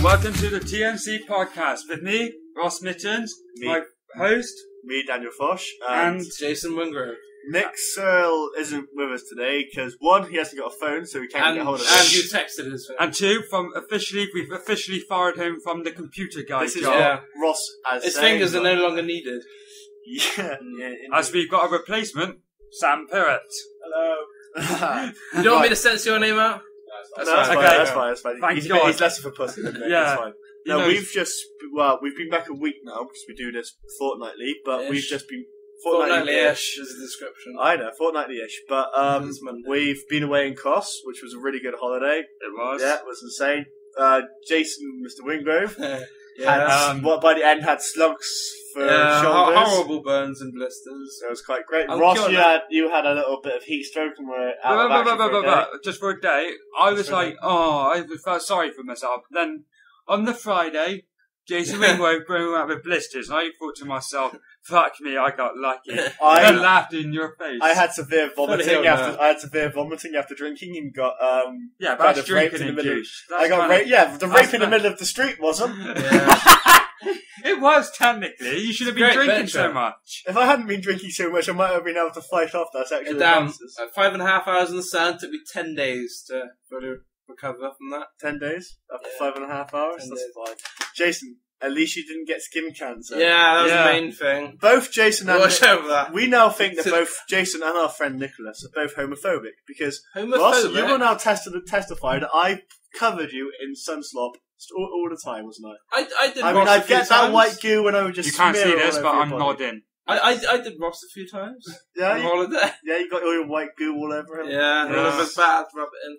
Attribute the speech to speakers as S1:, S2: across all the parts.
S1: welcome to the T&C Podcast with me, Ross Mittens, my host,
S2: me, Daniel Fosh,
S1: and
S3: Jason Wingrove.
S2: Nick Searle isn't with us today because one, he hasn't got a phone, so we can't get hold of him.
S3: And you texted his phone.
S1: And two, we've officially fired him from the computer guy
S2: This is
S1: job.
S2: Ross as
S3: his fingers are no longer needed.
S2: Yeah.
S1: As we've got a replacement, Sam Perrott.
S3: Hello. You don't want me to censor your name out?
S2: That's fine.
S1: Thank
S2: He's
S1: God.
S2: less of a pussy than Nick.
S1: Yeah.
S2: That's fine. No, we've been back a week now because we do this fortnightly, but we've just been
S3: fortnightly-ish is the description.
S2: I know, fortnightly-ish, but we've been away in Kos, which was a really good holiday.
S1: It was.
S2: Yeah, it was insane. Jason, Mr. Wingrove, by the end had slugs for shoulders.
S3: Horrible burns and blisters.
S2: It was quite great.
S3: I'm
S2: Ross, you had a little bit of heat stroke and were out of action for a day.
S1: Just for a day, I was like, I felt sorry for myself. Then on the Friday, Jason Wingrove blew out with blisters, and I thought to myself, fuck me, I got lucky. I laughed in your face.
S2: I had severe vomiting after drinking and got
S1: but that's drinking induced.
S2: I got raped. Yeah, the rape in the middle of the street wasn't.
S1: Yeah. It was technically. You should have been drinking so much.
S2: If I hadn't been drinking so much, I might have been able to fight off that sexual
S3: Damn,
S2: offences.
S3: 5.5 hours in the sun took me 10 days to recover from that.
S2: 10 days after 5.5 hours. That's fine. Jason, at least you didn't get skin cancer.
S3: Yeah, that was the main thing.
S2: Both Jason and
S3: that.
S2: We now think that both Jason and our friend Nicholas are both homophobic because Ross, you will now testify that I covered you in sunslop all the time, wasn't I?
S3: I did.
S2: I'd get that white goo and I would just.
S1: You can't see this, but I'm
S2: body.
S1: nodding.
S3: I did Ross a few times.
S2: Yeah,
S3: on holiday.
S2: Yeah, you got all your white goo all over him.
S3: Yeah, all of his bad, rub it in.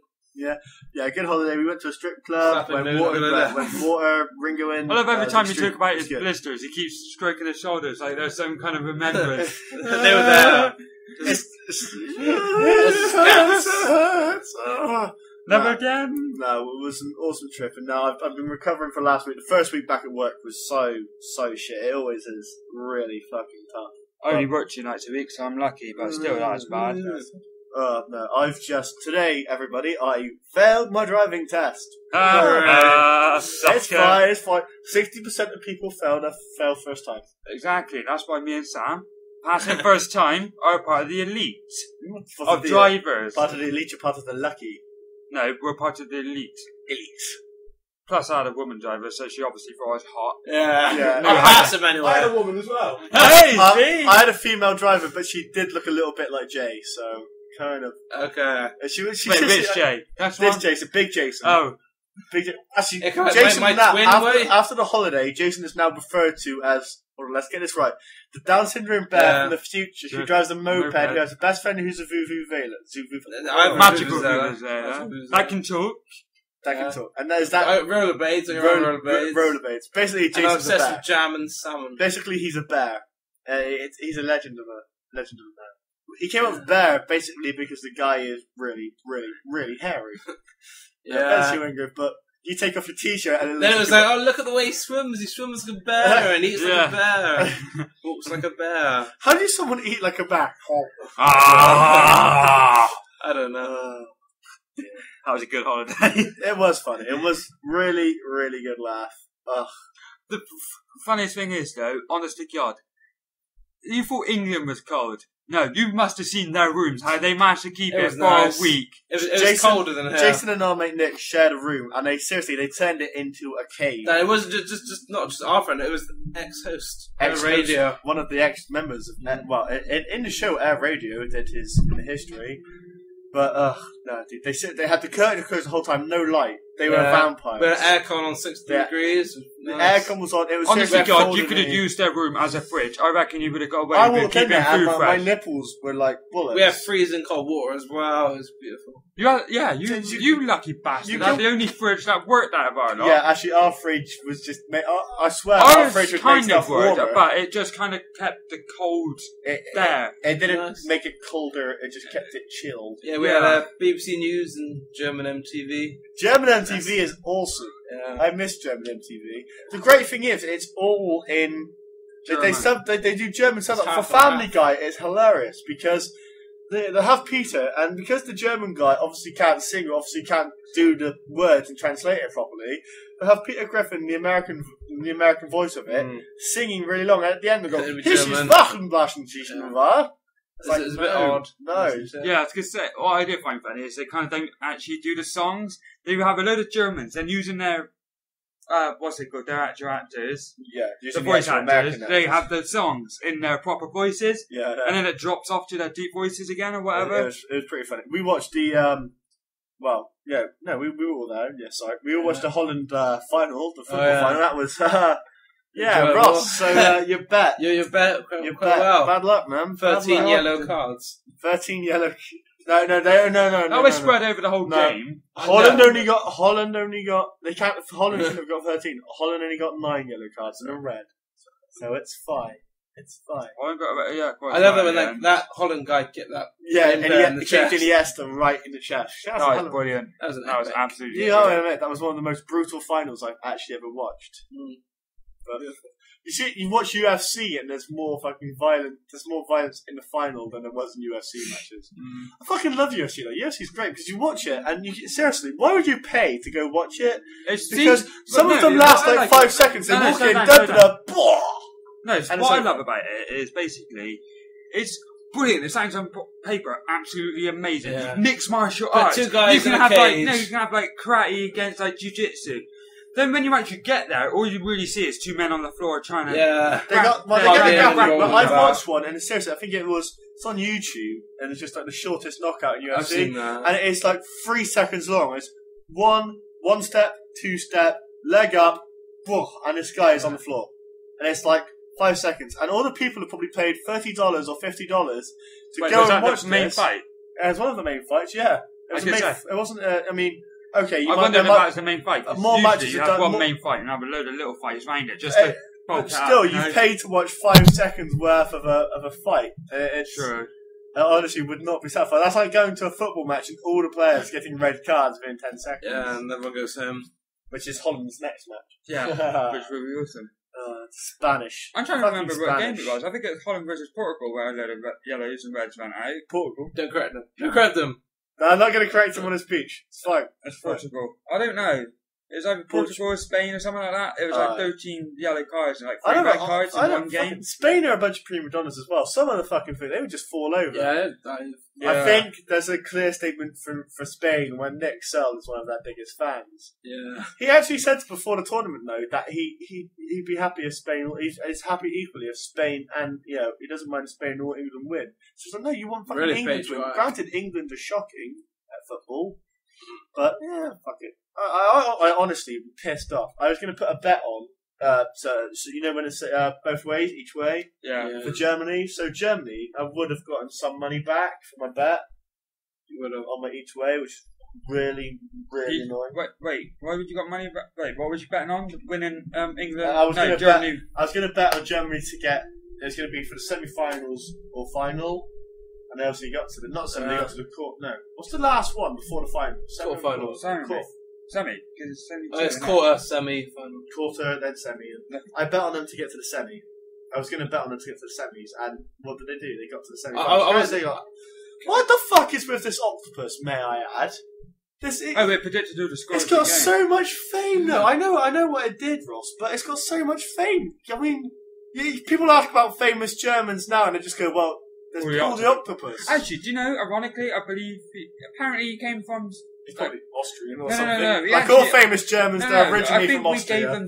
S2: Yeah, good holiday. We went to a strip club, went water, Ringo in.
S1: I love every time you talk about his blisters, he keeps stroking his shoulders like there's some kind of remembrance.
S3: They were there.
S1: Never again.
S2: No, it was an awesome trip, and now I've been recovering for last week. The first week back at work was so shit. It always is really fucking tough.
S1: I only work 2 nights a week, so I'm lucky, but still not as bad.
S2: No, today, everybody, I failed my driving test. It's fine. 60% of people fail first time.
S1: Exactly, that's why me and Sam, passing first time, are part of the elite of drivers.
S2: Part of the elite, you're part of the lucky.
S1: No, we're part of the elite. Plus, I had a woman driver, so she obviously thought I was hot.
S3: Yeah. I passed him anyway.
S2: I had a woman as well.
S1: Hey,
S2: I had a female driver, but she did look a little bit like Jay, so kind of.
S3: Okay.
S1: Which Jay?
S2: That's this Jason, big Jason.
S1: Oh.
S2: Big Jason. Actually,
S3: Jason,
S2: after the holiday, Jason is now referred to as, let's get this right, the Down syndrome bear from the future who drives a moped, who has a best friend who's a vuvuzela.
S1: Magical vuvuzela. That can talk.
S2: That can talk. And there's that.
S3: Rollerblades.
S2: Rollerblades. Basically, Jason's
S3: I'm obsessed
S2: a bear.
S3: with jam and salmon.
S2: Basically, he's a bear. He's a legend of a bear. He came up with bear basically because the guy is really, really, really hairy. But you take off your t-shirt and
S3: then it was like, oh, look at the way he swims. He swims like a bear and eats like a bear. Walks like a bear.
S2: How does someone eat like a bear?
S3: I don't know.
S1: That was a good holiday.
S2: It was funny. It was really, really good laugh. Ugh.
S1: The funniest thing is, though, honest to God, you thought England was cold. No, you must have seen their rooms, how they managed to keep it for a week.
S3: It was colder than here.
S2: Jason and our mate Nick shared a room, and they turned it into a cave.
S3: No, it wasn't not just our friend, it was the ex-host. Air Radio.
S2: One of the ex-members of in the show Air Radio did his history. But, no, dude, they had the curtain closed the whole time, no light. They were vampires.
S3: But aircon on 60 degrees.
S2: Nice. The aircon was on. It was
S1: honestly, God, you could have used their room as a fridge. I reckon you would have got away with keeping food fresh.
S2: My nipples were like bullets.
S3: We have freezing cold water as well. It was beautiful.
S1: You lucky bastard. That's the only fridge that worked out of our lot.
S2: Yeah, actually, our fridge was just. I swear, our fridge would make stuff warmer.
S1: But it just kind of kept the cold there.
S2: It didn't make it colder. It just kept it chilled.
S3: Yeah, we had BBC News and German MTV.
S2: German MTV is awesome. Yeah. I miss German MTV. The great thing is, it's all in. They do German subtitles. For Family Guy, it's hilarious because They have Peter, and because the German guy obviously can't sing, obviously can't do the words and translate it properly, they have Peter Griffin, the American voice of it, singing really long. And at the end, they go, "This is Wachenblaschen wahr."
S3: It's a bit odd.
S2: No.
S1: Yeah, I was going to say, what I do find funny is they kind of don't actually do the songs. They have a load of Germans and using their, what's it called, their actual actors.
S2: Yeah,
S1: the voice actors. They have the songs in their proper voices.
S2: Yeah.
S1: And then it drops off to their deep voices again or whatever.
S2: It was pretty funny. We watched the, we were all there. Yeah, sorry. We all watched the Holland final, the football final. That was, Ross. So you bet.
S3: You bet.
S2: You
S3: quite
S2: bet.
S3: well.
S2: Bad luck, man.
S3: 13 yellow cards.
S2: 13 yellow. No.
S1: That was spread over the whole game.
S2: Holland only got. They can't. Holland shouldn't have got 13. Holland only got 9 yellow cards and a red. So it's fine. It's fine.
S3: I love that when that Holland guy get that.
S2: Yeah, and he
S3: chest.
S2: kicked Iniesta right in the chest.
S1: That was brilliant.
S3: That was
S1: absolutely.
S2: You know what I mean? That was one of the most brutal finals I've actually ever watched. But you see, you watch UFC and there's more fucking violence. There's more violence in the final than there was in UFC matches. I fucking love UFC. Like UFC's great because you watch it and seriously, why would you pay to go watch it? Because some of them last like 5 seconds. They walk in,
S1: No, what I love about it is basically it's brilliant. It sounds on paper absolutely amazing.
S3: Yeah.
S1: Mixed martial arts.
S3: Two guys
S1: you can
S3: in a
S1: have
S3: cage.
S1: you can have like karate against like jiu-jitsu. Then when you actually get there, all you really see is 2 men on the floor trying to.
S3: Yeah.
S2: They get a but I've watched one, and seriously, I think it's on YouTube, and it's just like the shortest knockout in UFC.
S3: I've seen that.
S2: And it's like 3 seconds long. It's one step, 2 step, leg up, and this guy is on the floor. And it's like 5 seconds. And all the people have probably paid $30 or $50 to go and watch
S1: the main fight.
S2: It was one of the main fights, yeah. It wasn't, okay,
S1: I wonder if that was the main fight.
S2: More matches
S1: you have one main fight and have a load of little fights around it. Just
S2: but still, you've paid to watch 5 seconds worth of a fight. It's
S1: true.
S2: It honestly would not be satisfying. That's like going to a football match and all the players getting red cards within 10 seconds.
S3: Yeah, and everyone goes home.
S2: Which is Holland's next match.
S1: Yeah, which will be awesome.
S2: Spanish.
S1: I'm trying to remember what game it was. I think it was Holland versus Portugal where a load of yellows and reds went out.
S2: Portugal?
S3: Don't correct them. Don't correct them.
S2: No, I'm not going to correct him on his speech. It's fine.
S1: It's Portugal. I don't know. It was either Portugal or Spain or something like that. It was like 13 yellow cards and like 3 red cards in one game.
S2: Spain are a bunch of prima donnas as well. Some of the fucking thing, they would just fall over.
S3: Yeah.
S2: I think there's a clear statement for Spain when Nick Searle is one of their biggest fans.
S3: Yeah.
S2: He actually said before the tournament though that he'd be happy if Spain. He's happy equally if Spain and he doesn't mind if Spain or England win. So he's like, no, you want fucking
S3: really
S2: England to win. Granted, England are shocking at football, but yeah, fuck it. I honestly pissed off. I was going to put a bet on. So you know when it's both ways, each way.
S1: Yeah.
S2: For Germany. So Germany, I would have gotten some money back for my bet.
S3: You would have
S2: on my each way, which is really annoying.
S1: Wait, why would you got money back? Wait, what was you betting on? Winning England?
S2: Germany. I was going to bet on Germany to get. It was going to be for the semi-finals or final. And they obviously got to the got to the quarter. No, what's the last one before the final?
S3: Quarter-final.
S1: Semi, because it's semi.
S3: It's quarter, semi, final.
S2: Quarter, then semi. I bet on them to get to the semi. I was going to bet on them to get to the semis, and what did they do? They got to the semi. What the fuck is with this octopus? May I add?
S1: They predicted all the scores.
S2: It's got so much fame, though. I know what it did, Ross, but it's got so much fame. I mean, people ask about famous Germans now, and they just go, "Well, there's Paul the Octopus."
S1: Actually, do you know? Ironically, I believe apparently he came from.
S2: He's probably Austrian or something.
S1: No.
S2: Like all famous Germans, they're originally from Austria.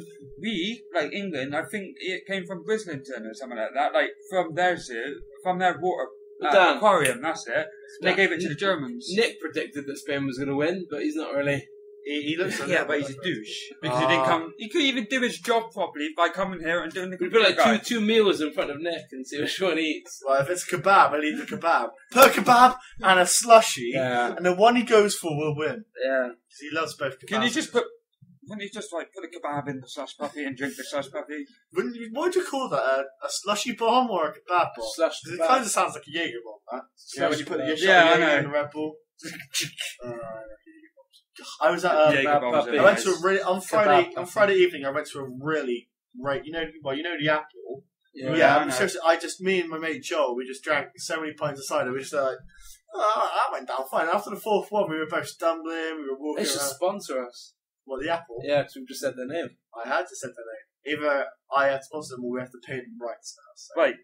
S1: Like England, I think it came from Brislington or something like that. Like from their water aquarium, that's it. They gave it to the Germans.
S3: Nick predicted that Spain was going to win, but he's not really.
S2: He looks like
S1: but he's a douche because he didn't come. He couldn't even do his job properly by coming here and doing the.
S3: We put like two meals in front of Nick and see which one he eats.
S2: Well, if it's kebab, I'll eat the kebab. Per kebab and a slushy, and the one he goes for will win.
S3: Yeah,
S2: he loves both kebabs.
S1: Can you just put? Wouldn't you just like put a kebab in the slush puppy and drink the slush puppy?
S2: What would you call that? A slushy bomb or a kebab bomb?
S3: Slush.
S2: It kind of sounds like a Jaeger bomb. That. Yeah, when you put the Jaeger in the Red Bull. I was at I went to a really on Friday evening. I went to a really great. You know the Apple. Yeah. Seriously, me and my mate Joel, we just drank so many pints of cider. We just like that went down fine. After the fourth one, we were both stumbling. We were walking
S3: They should
S2: around.
S3: sponsor us.
S2: What, the Apple?
S3: Yeah, because we've just said their name.
S2: I had to set their name. Either I had to sponsor them or we have to pay them rights now. So.
S1: Right.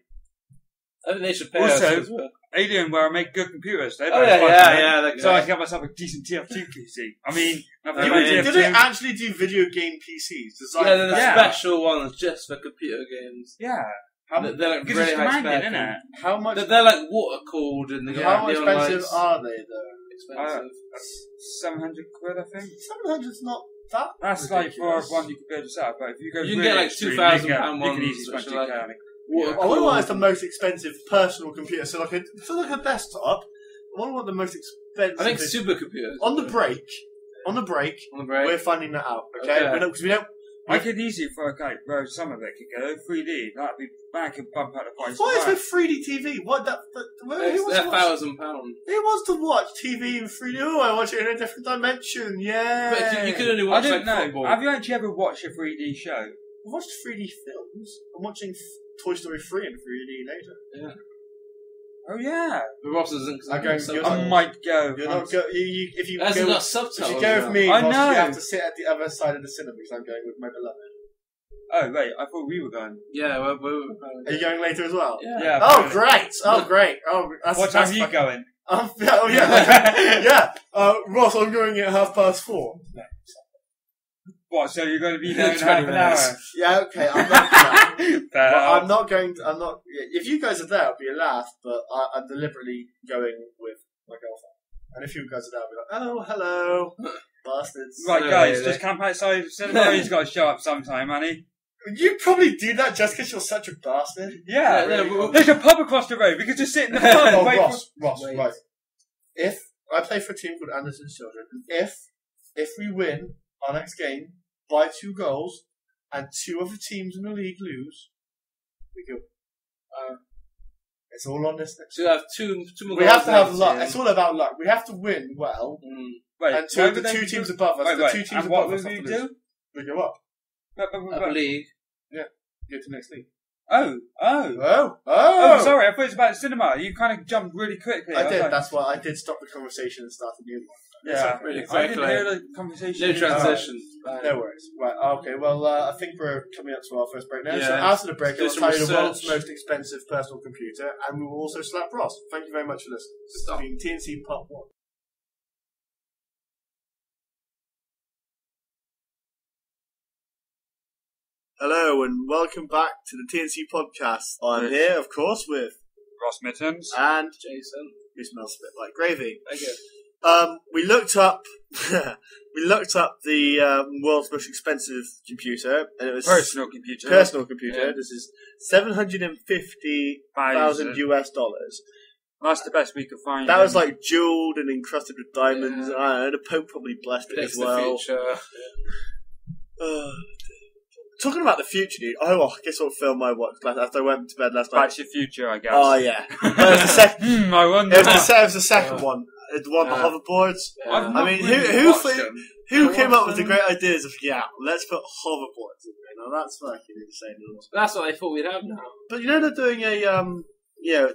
S3: I think they should pay
S1: Also,
S3: us as well.
S1: Alien, where I make good computers. They
S3: Oh, yeah.
S1: So I can get myself a decent TF2 PC. I mean,
S2: Do they actually do video game PCs?
S3: Yeah, they're the
S1: Yeah.
S3: special ones just for computer games.
S1: Yeah.
S3: They're like
S1: Because
S3: really
S1: it's
S3: high
S1: demanding,
S3: spec.
S1: isn't it?
S2: How much?
S3: They're like water cooled and they got
S2: How
S3: neon
S2: expensive
S3: lights.
S2: are they though?
S3: Expensive.
S1: 700 quid, I think.
S2: 700's not that.
S1: That's
S2: ridiculous.
S1: like for one you could build yourself, but if you go
S3: You can
S1: really
S3: get like
S1: extreme,
S3: £2,000
S1: you can
S3: ones,
S1: easily
S3: which
S1: spend
S3: are
S1: 2K.
S3: like water
S2: I wonder what is
S3: cooled.
S2: the most expensive personal computer. So like a desktop. I wonder what the most expensive.
S3: I think
S2: is.
S3: supercomputers.
S2: On the break,
S3: On the break.
S2: we're finding that out. Okay,
S3: Okay.
S2: because we don't.
S1: I could easily throw a cake where some of it could go 3D. That could bump up the price.
S2: What is
S1: of
S2: with 3D TV? What that? Who wants
S3: They're
S2: to watch?
S3: £1,000.
S2: Who wants to watch TV in 3D? Oh, I watch it in a different dimension. Yeah.
S3: But you could only
S1: I
S3: watch
S1: don't
S3: like
S1: know.
S3: football.
S1: Have you actually ever watched a 3D show?
S2: I watched 3D films. I'm watching Toy Story 3 in 3D later.
S1: Oh yeah.
S3: The Ross isn't.
S2: I'm going-
S1: I might go.
S2: You're not go. If you
S3: That's
S2: go,
S3: not
S2: if
S3: subtitles.
S2: you go with
S3: now.
S2: me,
S1: I
S2: Ross,
S1: know.
S2: you have to sit at the other side of the cinema because I'm going with my beloved.
S1: Oh wait, I thought we were going.
S3: Yeah,
S2: Are you going later as well?
S3: Yeah.
S1: Yeah.
S2: Oh,
S1: probably.
S2: great! Oh, great! Oh, that's,
S1: What time
S2: that's
S1: are you going?
S2: Oh yeah, yeah. Ross, I'm going at 4:30.
S1: What? So you're going to be there in
S3: 20
S1: half an hour?
S3: minutes.
S2: Yeah, okay. I'm not.
S1: Fair
S2: I'm
S1: enough.
S2: not going. I'm not. If you guys are there, it'll be a laugh. But I'm deliberately going with my girlfriend. And if you guys are there, I'll be like, oh, hello, bastards.
S1: Right,
S3: Yeah,
S1: guys,
S3: yeah,
S1: just camp outside the cinema. He's got to show up sometime, honey.
S2: You probably do that just because you're such a bastard.
S1: Yeah,
S3: Yeah, no,
S1: there's a pub across the road. We could just sit in the pub and
S2: Oh,
S1: wait
S2: Ross,
S3: Wait.
S2: right. If I play for a team called Anderson's Children, and if we win our next game by 2 goals, and 2 other teams in the league lose, we go. It's all on this.
S3: So you have two more
S2: We
S3: goals
S2: have to have
S3: next
S2: luck.
S3: year.
S2: It's all about luck. We have to win well,
S1: Wait,
S2: and
S1: where
S2: the
S1: would they
S2: 2
S1: do-
S2: teams above us.
S1: Wait,
S2: the
S1: wait,
S2: 2 teams
S1: and what
S2: above us
S1: would
S2: have
S1: we
S2: to lose.
S1: do?
S2: We go up.
S3: Up league.
S2: Go to the next league.
S1: Oh.
S2: Oh,
S1: Sorry, I thought it was about the cinema. You kind of jumped really quickly.
S2: I
S1: was
S2: did.
S1: like,
S2: That's why I did stop the conversation and start a new one.
S1: yeah,
S3: Really
S1: I didn't
S3: quickly.
S1: hear the conversation.
S3: No transition.
S2: No worries. Right, okay, well, I think we're coming up to our first break now. So
S3: Yeah.
S2: after the break, I'll
S3: Do some
S2: tell you the
S3: research.
S2: world's most expensive personal computer, and we will also slap Ross. Thank you very much for listening. This has been T&C Part 1. Hello, and welcome back to the T&C Podcast. I'm here, of course, with
S1: Ross Mittens.
S2: and
S3: Jason.
S2: who smells a bit like gravy.
S3: Okay.
S2: We looked up the world's most expensive computer, and it was
S1: Personal computer.
S2: computer.
S3: Yeah.
S2: This is $750,000 US.
S1: That's the best we could find.
S2: That was like jeweled and encrusted with diamonds.
S3: Yeah.
S2: I don't know, the Pope probably blessed it
S3: Predicts
S2: as well.
S3: the future.
S2: Talking about the future, dude. Oh, guess what film I watched after I went to bed last night?
S1: Back to the Future, I guess.
S2: Oh yeah, it was the second.
S1: I wonder.
S2: It was the second one. The one with
S3: Yeah.
S2: hoverboards.
S3: Yeah.
S1: I've
S2: I
S1: not
S2: mean,
S1: really watched them.
S2: who
S3: I
S2: came
S3: watched
S2: up with the
S3: them.
S2: great ideas of let's put hoverboards in there? Now that's fucking insane.
S3: That's what I thought we'd have now.
S2: But you know they're doing a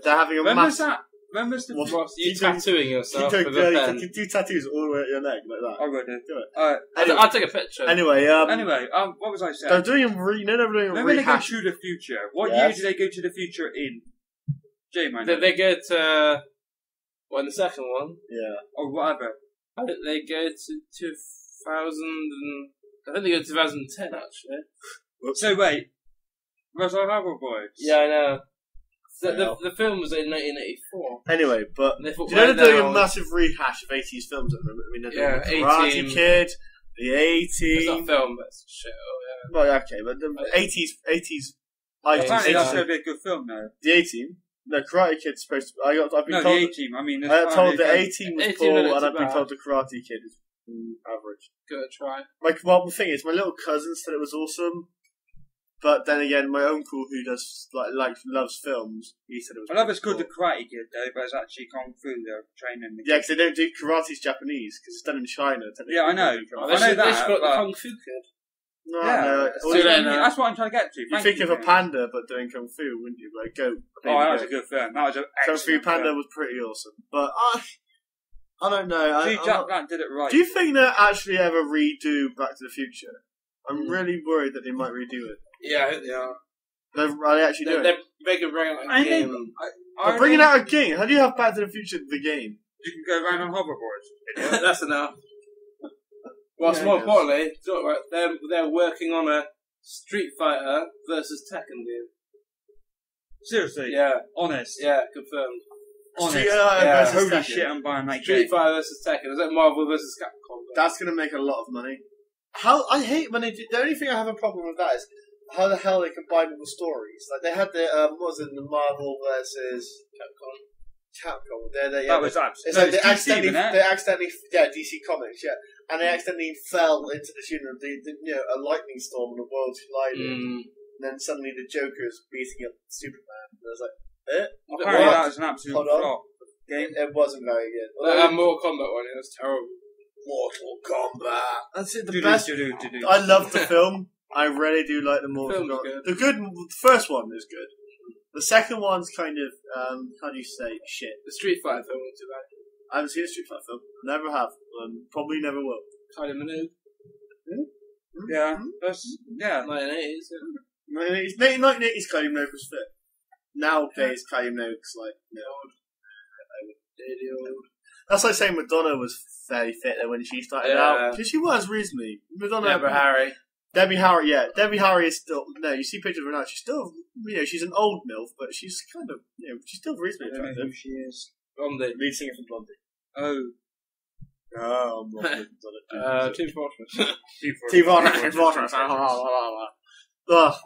S2: they're having a
S1: When was
S2: massive.
S1: that? When was the?
S2: What?
S3: Ross, you
S2: Keep doing-
S3: tattooing
S2: You
S3: yourself
S2: can
S3: with a pen.
S2: do tattoos all the way at your neck like that.
S1: I would do.
S2: Do it.
S1: Anyway,
S3: I'll take a picture.
S2: Anyway,
S1: what was I saying?
S2: they're doing they're doing a
S1: When they go
S2: rehash.
S1: to the future, what
S2: Yes.
S1: year do they go to the future in? J-Man.
S3: They go to... in the second one?
S2: Yeah.
S1: Or whatever.
S3: I think they go to 2000 and... I think they go to 2010, actually.
S1: So wait, was I Hoverboards?
S3: Yeah, I know. The film was in 1984.
S2: Anyway, but
S3: And they thought,
S2: do you know
S3: right
S2: they're doing
S3: now-
S2: a massive rehash of 80s films at the moment? I mean, they're doing
S3: Yeah,
S2: the Karate
S3: 18.
S2: Kid, the
S3: It's not
S2: A-Team.
S3: a film, but it's shit. Oh,
S2: Well, okay, but the 80s
S1: Apparently that's
S2: 80s.
S1: going to be a good film now.
S2: The A-Team. No, Karate Kid's supposed to. I've been
S1: No,
S2: told.
S1: the A-Team. I mean,
S2: I got told the
S1: apparently-
S2: A-Team was
S3: 18
S2: poor,
S3: minutes
S2: and I've been
S3: about.
S2: told the Karate Kid is average.
S3: yeah. Give it a try.
S2: Well, the thing is, my little cousin said it was awesome, but then again, my uncle who does loves films, he said it was.
S1: I love it's
S2: cool.
S1: called the Karate Kid though, but it's actually Kung Fu. They're training. The
S2: Yeah, because they don't do karate's Japanese because it's done in China.
S1: Yeah, I know.
S3: Oh,
S1: I know
S3: they
S1: that,
S3: should got the
S1: but-
S3: Kung Fu Kid.
S2: No,
S1: Yeah.
S2: no.
S1: That's what I'm trying to get to.
S2: You think of a panda, but doing kung fu, wouldn't you? Like goat.
S1: Oh, that was a good film. That was an
S2: Kung Fu
S1: excellent
S2: Panda
S1: film.
S2: was pretty awesome, but I don't know.
S1: See, Jack Black did it right.
S2: Do you think they'll actually ever redo Back to the Future? I'm really worried that they might redo it.
S3: Yeah, I think they are.
S2: Are they actually doing it?
S3: They can bring out a game.
S2: They're bringing out a game. How do you have Back to the Future the game?
S1: You can go around on hoverboards.
S3: That's enough. What's more importantly, they're working on a Street Fighter versus Tekken game.
S1: Seriously?
S3: Yeah.
S1: Honest?
S3: Yeah, confirmed.
S1: Honest?
S2: Yeah.
S1: Holy shit, I'm buying that
S3: Street
S1: game.
S3: Fighter versus Tekken. Is that Marvel versus Capcom?
S2: That's going to make a lot of money. I hate when they do. The only thing I have a problem with that is how the hell they combine all the stories. Like they had the what was it, the Marvel versus Capcom.
S1: That was absolutely.
S2: It's like
S1: they
S2: accidentally, DC Comics, yeah, and they accidentally fell into the tune of a lightning storm and the world's colliding, and then suddenly the Joker's beating up Superman. And I was like,
S1: apparently that was an absolute flop.
S2: It wasn't very good.
S3: That Mortal Kombat one, it was terrible.
S2: Mortal Kombat. That's it. The best. I love the film. I really do like the Mortal Kombat. The first one is good. The second one's kind of how do you say shit?
S3: The Street Fighter film wasn't too bad.
S2: I haven't seen a Street Fighter film. Never have. Probably never will.
S3: Kylie Minogue.
S1: Yeah. That's
S3: 1980s.
S2: 1980s Kylie Minogue was fit. Nowadays Kylie Minogue's like old. That's like saying Madonna was fairly fit when she started out. Because she was reasonably. Madonna. Debbie Harry, yeah. Debbie Harry is still... No, you see pictures of her now. She's still... she's an old MILF, but she's kind of... she's still reasonably attractive.
S1: I don't know who she is.
S3: Blondie.
S2: Lead singer from Blondie.
S1: Oh.
S2: Oh, I'm not
S3: Team Fortress.
S2: Team Fortress.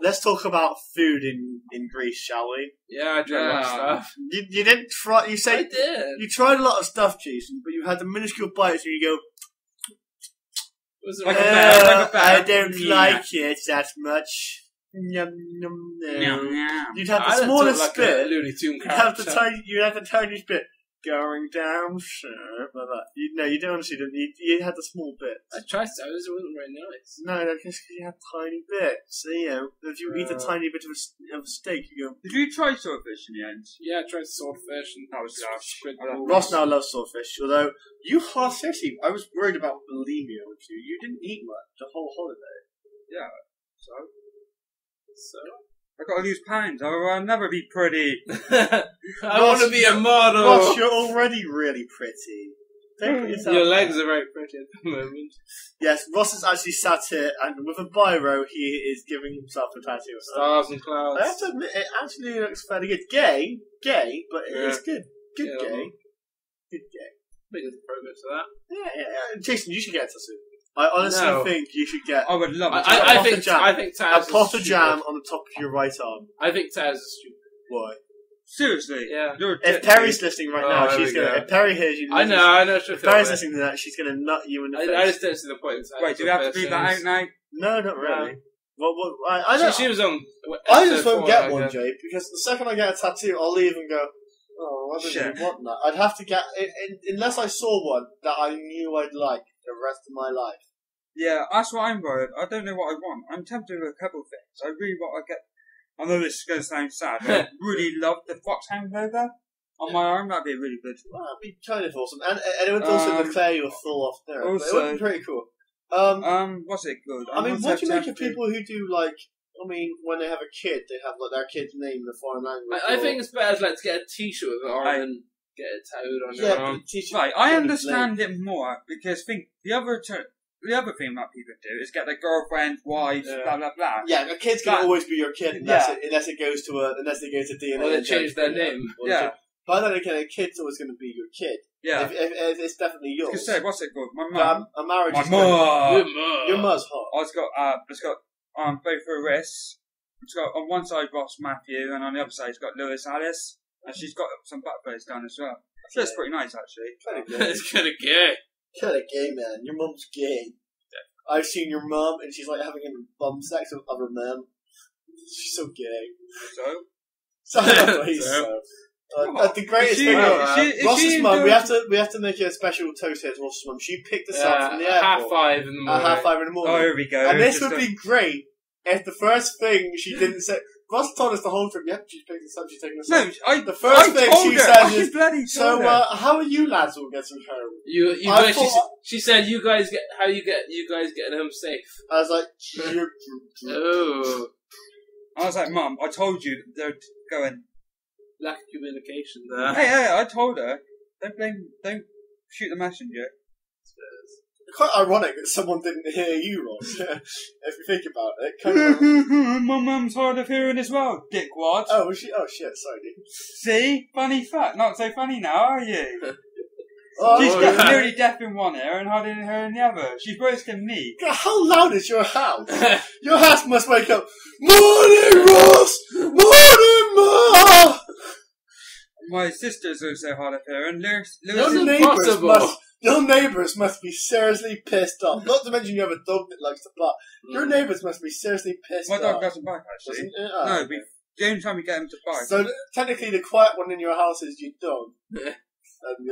S2: Let's talk about food in Greece, shall we?
S3: Yeah, I tried a lot of stuff.
S2: You didn't try... You say...
S3: I did.
S2: You tried a lot of stuff, Jason, but you had the minuscule bites where you go...
S1: Like a bear.
S2: I don't like it that much. Yum, yum, no. You'd have the smallest bit. You'd have the tiny bit going down, sir. Like that. You don't honestly. You had the small bit.
S3: I tried to. It wasn't very nice.
S2: No, because you had tiny bits. So if you eat a tiny bit of a steak, you go.
S1: Did you try swordfish in the end?
S3: Yeah, I tried swordfish and
S1: that was squid.
S2: Ross now loves swordfish, although you seriously, I was worried about bulimia with you. You didn't eat much the whole holiday.
S1: Yeah. So I got to lose pounds. I'll never be pretty.
S3: I want to be a model.
S2: Ross, you're already really pretty.
S3: Your legs are very pretty at the moment.
S2: Yes, Ross is actually sat here, and with a biro, he is giving himself a tattoo.
S3: Stars and clouds.
S2: I have to admit, it actually looks fairly good. Gay, but it is good. Good gay.
S3: I think there's progress to that.
S2: Yeah. Jason, you should get a tattoo. I honestly think you should get.
S1: I would love it.
S3: I think Taz
S2: a pot of jam on the top of your right arm.
S3: I think Taz is stupid.
S2: Why?
S1: Seriously?
S3: Yeah.
S2: If Perry's listening right now, she's gonna. If Perry hears you,
S3: I know.
S2: If Perry's listening to that, she's gonna nut you in the face.
S3: I just don't see the point.
S1: Wait, do we have to leave that out now?
S2: No, not really. I don't.
S3: She was on.
S2: I just won't get one, Jay, because the second I get a tattoo, I'll leave and go. Oh, I don't really want that. I'd have to get unless I saw one that I knew I'd like the rest of my life.
S1: Yeah, that's what I'm worried. I don't know what I want. I'm tempted with a couple of things. I really want to get. I know this is going to sound sad, but I really love the Foxhound logo on my arm. That'd be really good.
S2: Well, that'd be kind of awesome, and it would also declare you a full off there. Also, it would be pretty cool.
S1: What's it good?
S2: I mean, what do you make of people who do like? I mean, when they have a kid, they have like their kid's name in a foreign language.
S3: I think it's better to get a T-shirt with an arm and get it tattooed on your arm.
S1: Right, I understand it more because the other thing that people do is get their girlfriends, wives, blah blah blah.
S2: Yeah, a kid's can always be your kid unless they go to DNA.
S3: Or they change their name.
S2: Yeah. But then again, a kid's always going to be your kid.
S1: Yeah.
S2: If it's definitely yours.
S1: Because say, what's it called? My mum.
S2: A marriage.
S1: My mum.
S2: Your mum's hot.
S1: It's got both her wrists. It's got on one side Ross Matthew, and on the other side it's got Lewis Alice, and she's got some butterflies down as well. So it's pretty nice actually.
S3: It's kind of gay.
S2: Kind of gay, man. Your mum's gay. I've seen your mum, and she's like having bum sex with other men. She's so gay.
S1: So?
S2: The greatest thing, Ross's mum. We have to make a special toast here to Ross's mum. She picked us up from the airport.
S3: 5:30 in the morning.
S2: 5:30 in the morning.
S1: Oh, here we go.
S2: And this would be great if the first thing she didn't say. Ross told us the whole trip. Yep, she's picked us up. She's taking us up.
S1: No,
S2: the first thing she said is,
S1: "So,
S2: how are you lads all getting home?"
S3: You guys. She said, "You guys get you guys getting home safe."
S2: I was like,
S3: "Oh."
S1: I was like, Mum, I told you they're going.
S3: Lack of communication there.
S1: Hey, I told her. Don't shoot the messenger.
S2: Quite ironic that someone didn't hear you, Ross. If you think about it, kind of.
S1: My mum's hard of hearing as well, dickwad.
S2: Oh, was she? Oh shit, sorry. Dude.
S1: See, funny fact. Not so funny now, are you?
S2: Oh,
S1: She's nearly deaf in one ear and hard in her in the other. She's worse than me.
S2: God, how loud is your house? Your house must wake up. Morning, Ross. Morning, Ma.
S1: My sister's also hard of hearing.
S2: Your neighbours must be seriously pissed off. Not to mention you have a dog that likes to bark. Your neighbours must be seriously pissed off.
S1: My dog doesn't bark, actually. No, the only time we get him to bark.
S2: So technically the quiet one in your house is your dog.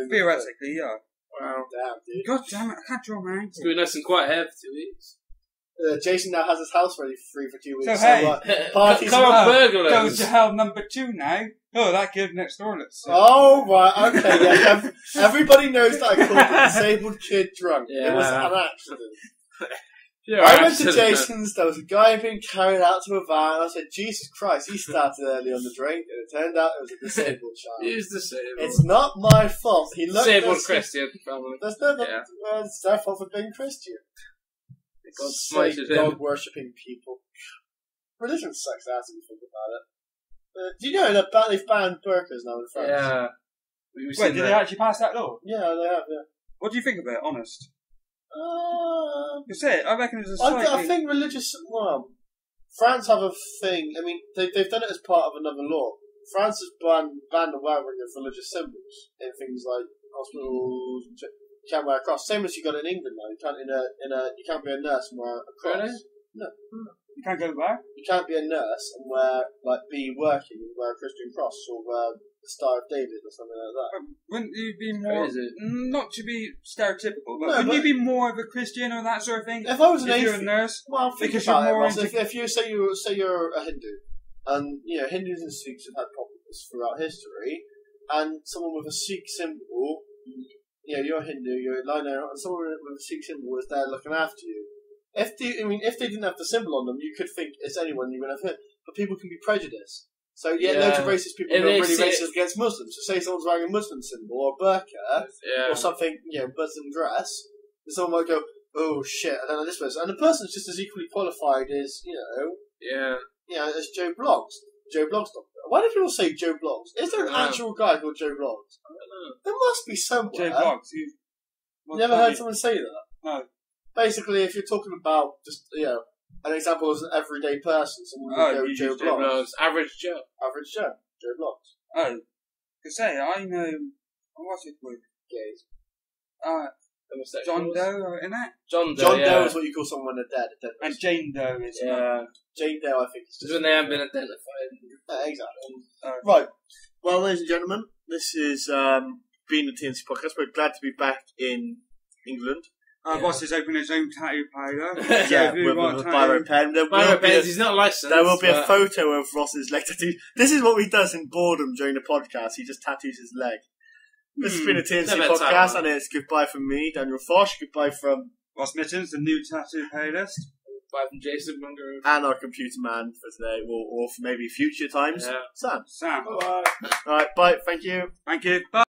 S1: Theoretically, yeah.
S2: Wow. Damn, dude.
S1: God damn it, I can't draw my
S3: It's going to be nice and quiet here for 2 weeks.
S2: Jason now has his house ready free for 2 weeks.
S1: So hey,
S2: parties
S3: come on, burglars.
S1: Go to hell number 2 now. Oh, that kid next door, let's see.
S2: Oh, right, okay, yeah. Everybody knows that I called the disabled kid drunk.
S3: Yeah.
S2: It was an accident. I went to Jason's, there was a guy being carried out to a van, and I said, Jesus Christ, he started early on the drink, and it turned out it was a disabled child.
S3: He's disabled.
S2: It's not my fault. He looked
S3: disabled Christian family.
S2: There's no, it's their fault for being Christian. Dog worshipping people. Religion sucks ass if you think about it. Do you know that they've banned burqas now in France?
S3: Yeah.
S1: Wait, did they actually pass that law?
S2: Yeah, they have, yeah.
S1: What do you think of it, honest? You say it, I reckon it's a slightly...
S2: I think religious... Well, France have a thing... I mean, they've done it as part of another law. France has banned the wearing of religious symbols in things like hospitals... You can't wear a cross. Same as you got in England now. You can't be a nurse and wear a cross.
S3: Really?
S2: No.
S1: You can't go there?
S2: You can't be a nurse and be working and wear a Christian cross or wear the Star of David or something like that.
S1: Wouldn't you be more... Not to be stereotypical, but wouldn't you be more of a Christian or that sort of thing?
S2: If I was
S1: you're a nurse?
S2: Well, think about it, Ross. If you say you're a Hindu, and Hindus and Sikhs have had problems throughout history, and someone with a Sikh symbol... you're a Hindu, you're lying there, and someone with a Sikh symbol is there looking after you. If they didn't have the symbol on them, you could think it's anyone you would have hit. But people can be prejudiced. So, loads of racist people are really racist against Muslims. So, say someone's wearing a Muslim symbol or a burqa or something, Muslim dress, and someone might go, oh shit, I don't know this person. And the person's just as equally qualified as, as Joe Bloggs. Joe Bloggs doctor. Why do people say Joe Bloggs? Is there an actual guy called Joe Bloggs? I don't know. There must be somewhere.
S1: Joe Bloggs.
S2: You never heard someone say that?
S1: No.
S2: Basically, if you're talking about just, an example as an everyday person, someone would go Joe Bloggs.
S3: Average Joe.
S2: Average Joe. Joe Bloggs.
S1: Oh. To say, I know, what's it called?
S2: Gays.
S1: John Doe, isn't it?
S3: John
S2: Doe is what you call someone when they're dead.
S1: And Jane Doe is
S2: Jane Doe, I think. It's
S3: just when they haven't been identified.
S2: Exactly. Right. Well, ladies and gentlemen, this is been the T&C Podcast. We're glad to be back in England.
S1: Ross has opened his own tattoo parlour.
S2: With a biro pen.
S3: He's not licensed.
S2: There will be a photo of Ross's leg tattoo. This is what he does in boredom during the podcast. He just tattoos his leg. This has been a T&C Podcast, and it's goodbye from me, Daniel Fosh. Goodbye from
S1: Ross Mittens, the new tattoo playlist.
S3: Goodbye from Jason Munger.
S2: And our computer man for today, or for maybe future times.
S1: Sam.
S2: Alright, bye. Thank you.
S1: Thank you. Bye.